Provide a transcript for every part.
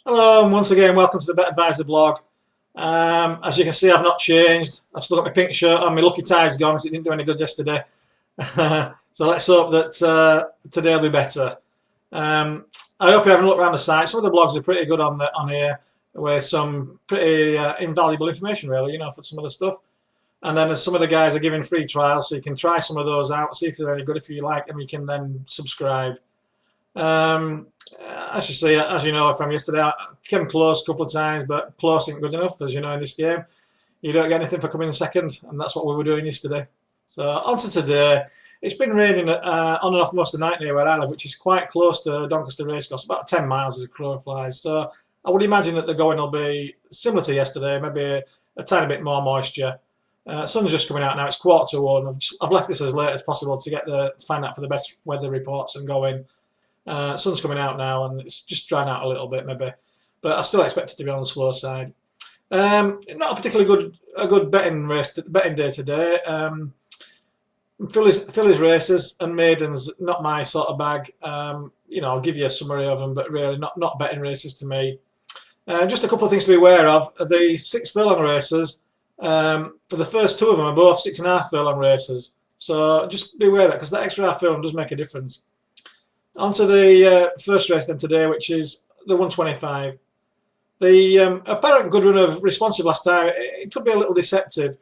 Hello, and once again, welcome to the Bet Advisor blog. As you can see, I've not changed. I've still got my pink shirt on. My lucky tie's gone because it didn't do any good yesterday. So let's hope that today will be better. I hope you haven't looked around the site. Some of the blogs are pretty good on here, with some pretty invaluable information, really, for some of the stuff. And then some of the guys are giving free trials, so you can try some of those out, see if they're any good. If you like them, you can then subscribe. As you see, as you know from yesterday, I came close a couple of times, but close isn't good enough, as you know in this game. You don't get anything for coming in second, and that's what we were doing yesterday. So on to today. It's been raining on and off most of the night near where I live, which is quite close to Doncaster Racecourse, about 10 miles as a crow flies. So I would imagine that the going will be similar to yesterday, maybe a tiny bit more moisture. Sun's just coming out now. It's 1:45. I've left this as late as possible to find out for the best weather reports and going. Sun's coming out now, and it's just drying out a little bit, maybe, but I still expect it to be on the slow side. Not a particularly good betting day today. Fillies races and maidens, not my sort of bag. I'll give you a summary of them, but really not betting races to me. Just a couple of things to be aware of. The 6 furlong races, the first two of them are both 6.5 furlong races. So just be aware of that, because that extra half furlong does make a difference. On to the first race then today, which is the 125. The apparent good run of Responsive last time, it could be a little deceptive.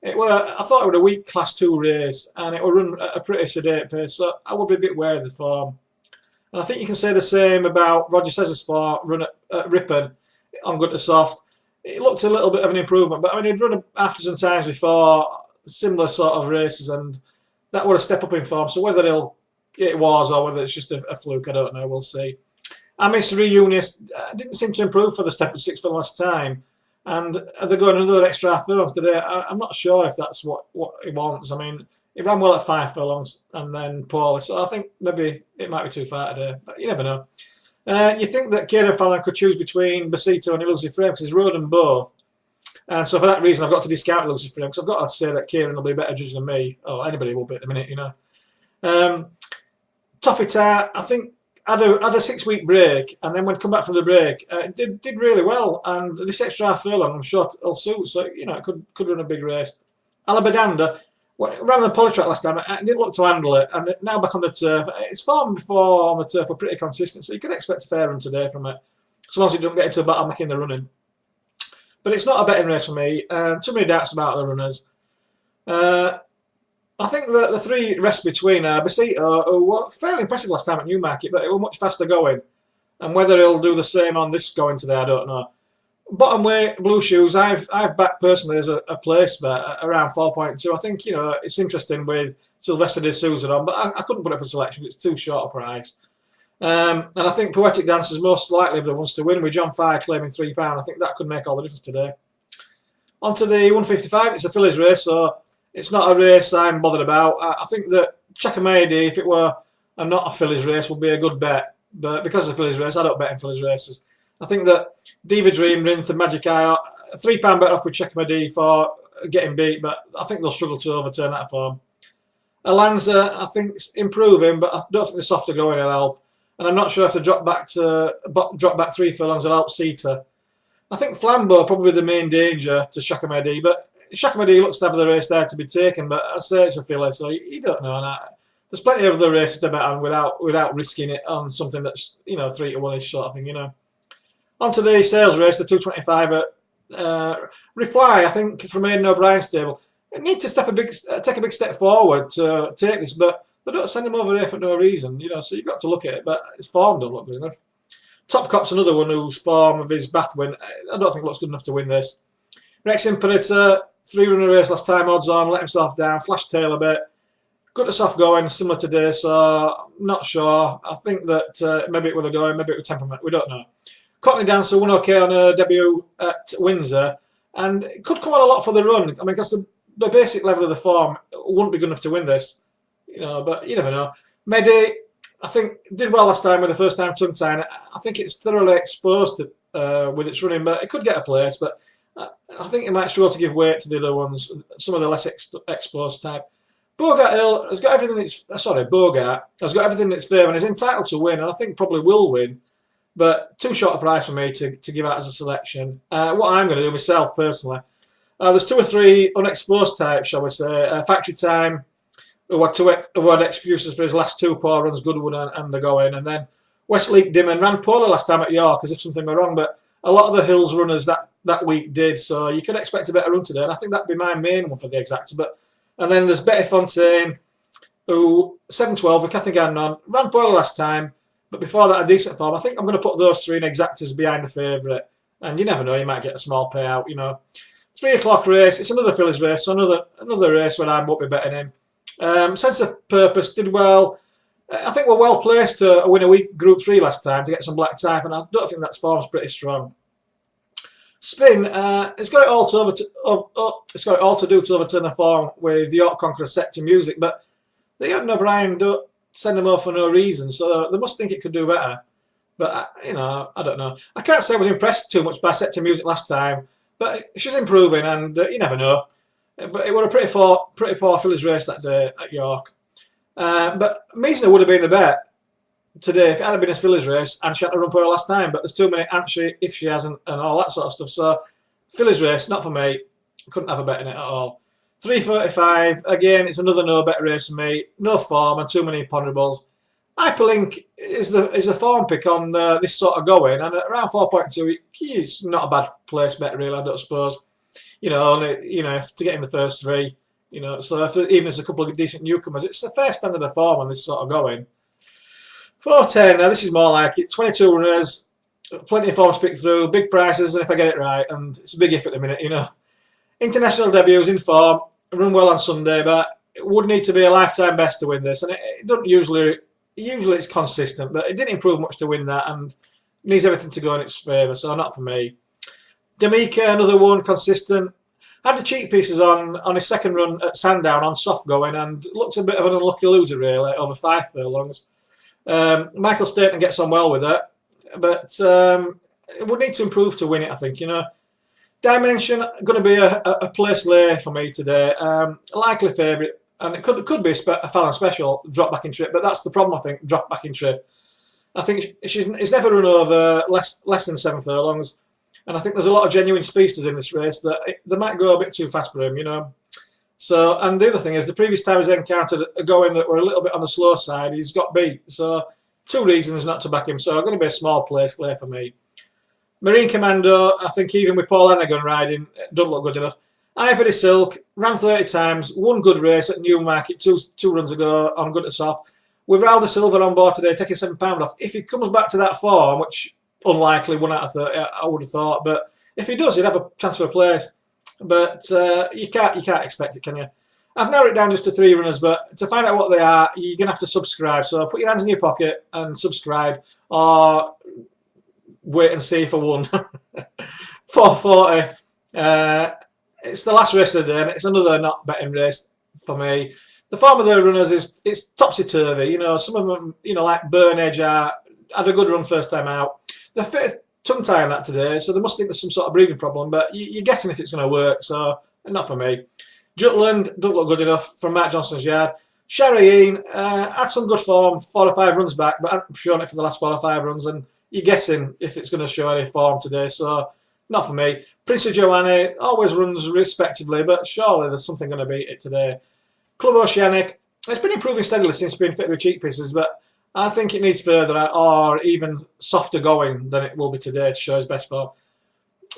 I thought it was a weak Class 2 race, and it will run at a pretty sedate pace, so I would be a bit wary of the form. And I think you can say the same about Roger Cesar's run at Ripon on good to soft. It looked a little bit of an improvement, but I mean, he'd run afters and times before, similar sort of races, and that was a step up in form. So whether it was or whether it's just a fluke, I don't know. We'll see. Amis Reunius didn't seem to improve for the step of 6 for the last time, and they're going another extra half furlongs today. I'm not sure if that's what he wants. I mean, he ran well at 5 furlongs and then poorly, so I think maybe it might be too far today, but you never know. You think that Kieran Fallon could choose between Besito and Elusive Frame because he's rode them both, and so for that reason I've got to discount Elusive Frame, because I've got to say that Kieran will be a better judge than me, or anybody will be at the minute, Toffee Tart, I think, had a 6-week break, and then when come back from the break, did really well. And this extra half furlong, I'm sure it'll suit. So it could run a big race. Alabadanda ran the polytrack last time. It didn't look to handle it, and now back on the turf. Its form before on the turf were pretty consistent, so you could expect a fair run today from it, as long as it don't get into the battle making the running. But it's not a betting race for me. Too many doubts about the runners. I think that the 3 rests between Besito, who were fairly impressive last time at Newmarket, but it was much faster going. And whether he'll do the same on this going today, I don't know. Bottom weight, Blue Shoes, I've backed personally as a place bet around 4.2. I think, it's interesting with Sylvester de Souza on, but I couldn't put up a selection. It's too short a price. And I think Poetic Dance is most likely of the ones to win, with John Fire claiming £3. I think that could make all the difference today. On to the 155, it's a fillies race, so it's not a race I'm bothered about. I think that Chakamaydi, if it were not a fillies race, would be a good bet. But because it's a fillies race, I don't bet in fillies races. I think that Diva Dream, Rinth and Magic Eye are £3 better off with Chakamaydi for getting beat, but I think they'll struggle to overturn that form. Alanza, I think, is improving, but I don't think the softer going will help. And I'm not sure if the drop back 3 furlongs will help Sita. I think Flambeau probably the main danger to Chakamaydi, but Chakamaydi looks to have the race there to be taken, but I say it's a filly, so you don't know. And there's plenty of other races to bet on without risking it on something that's 3 to 1-ish sort of thing, On to the sales race, the 225 at Reply. I think from Aidan O'Brien's stable, it needs to take a big step forward to take this, but they don't send him over here for no reason, so you've got to look at it. But his form don't look good enough. Top Cop's another one whose form of his Bath win, I don't think looks good enough to win this. Rex Imperator, 3-runner race last time, odds on, let himself down, flashed tail a bit. Good to soft going, similar to this, so not sure. I think that maybe it would have going, maybe it would temperament, we don't know. Cockney Dancer won okay on her debut at Windsor, and it could come on a lot for the run. I mean, because the basic level of the form wouldn't be good enough to win this, but you never know. Medi, I think, did well last time with the first time tongue tying. I think it's thoroughly exposed with its running, but it could get a place, but I think it might struggle to give weight to the other ones, some of the less exposed type. Bogart has got everything in its favour and is entitled to win, and I think probably will win. but too short a price for me to give out as a selection. What I'm going to do myself personally, there's 2 or 3 unexposed types, shall we say. Factory Time, who had excuses for his last 2 poor runs, Goodwood and the going, and then Westleek Dimon ran poorly last time at York as if something were wrong, but a lot of the Hills runners that week did, so you can expect a better run today, and I think that'd be my main one for the exacta. And then there's Betty Fontaine, who 7:12 with Kathy Gagnon, ran poorly last time, but before that a decent form. I think I'm going to put those 3 in exactas behind the favourite, and you never know, you might get a small payout, you know. 3 o'clock race, it's another fillies race, so another race where I won't be betting in. Sense of Purpose did well. I think we're well placed to win a week Group 3 last time to get some black type, and I don't think that form's pretty strong. Spin, it's got it all to do to overturn the form with the York Conqueror set to music, but the Ed O'Brien don't send them off for no reason, so they must think it could do better. But you know, I don't know. I can't say I was impressed too much by set to music last time, but she's improving, and you never know. But it was a pretty poor fillies race that day at York. But Meisner would have been the bet today if it hadn't been a fillies race and she hadn't run poor last time. But there's too many "and she," "if she hasn't," and all that sort of stuff. So fillies race, not for me. Couldn't have a bet in it at all. 3:35 again. It's another no bet race for me. No form and too many imponderables. Hyperlink is the form pick on this sort of going, and at around 4.2, it's not a bad place bet really. I don't suppose. You know, to get in the first 3. You know, so even if there's a couple of decent newcomers, it's a fair standard of form on this sort of going. 4:10, now this is more like it. 22 runners, plenty of form to pick through, big prices, and if I get it right, and it's a big if at the minute, you know. International debuts in form, run well on Sunday, but it would need to be a lifetime best to win this, and it doesn't usually it's consistent, but it didn't improve much to win that, and needs everything to go in its favour, so not for me. D'Amica, another one, consistent. Had the cheek pieces on his second run at Sandown on soft going, and looks a bit of an unlucky loser really over 5 furlongs. Michael Staten gets on well with it, but it would need to improve to win it, I think. You know, Dimension going to be a place lay for me today. A likely favourite, and it could be a Fallon Special drop back in trip, but that's the problem. I think drop back in trip. I think it's never run over less than 7 furlongs. And I think there's a lot of genuine speedsters in this race that they might go a bit too fast for him, you know. So, and the other thing is, the previous time he's encountered a going that were a little bit on the slow side, he's got beat. So, 2 reasons not to back him. So, I'm going to be a small place play for me. Marine Commando, I think even with Paul Anagon riding, it doesn't look good enough. Ivory Silk, ran 30 times, won good race at Newmarket two runs ago on good to soft. With Raul de Silva on board today, taking £7 off. If he comes back to that form, which unlikely, 1 out of 30, I would have thought. But if he does, he'd have a chance for a place. But you can't expect it, can you? I've narrowed it down just to 3 runners, but to find out what they are, you're going to have to subscribe. So put your hands in your pocket and subscribe, or wait and see for one. 4:40. It's the last race of the day, and it's another not betting race for me. The form of the runners it's topsy-turvy. You know, some of them, you know, like Burn Edge had a good run first time out. They're fit tongue-tie on that today, so they must think there's some sort of breathing problem, but you're guessing if it's going to work, so not for me. Jutland don't look good enough from Matt Johnson's yard. Sharayeen had some good form, 4 or 5 runs back, but I've shown it for the last 4 or 5 runs, and you're guessing if it's going to show any form today, so not for me. Prince of Joanne always runs respectively, but surely there's something going to beat it today. Club Oceanic, it's been improving steadily since being fit with cheek pieces, but I think it needs further or even softer going than it will be today to show his best form.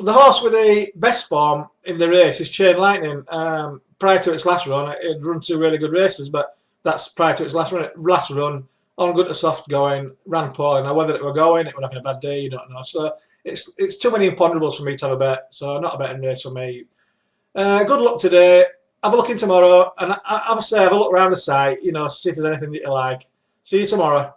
The horse with the best form in the race is Chain Lightning. Prior to its last run, it had run 2 really good races, but that's prior to its last run on good to soft going, ran poorly. Now whether it were going, it would having a bad day, you don't know. So it's too many imponderables for me to have a bet, so not a betting race for me. Good luck today. Have a look in tomorrow, and obviously have a look around the site, you know, see if there's anything that you like. See you tomorrow.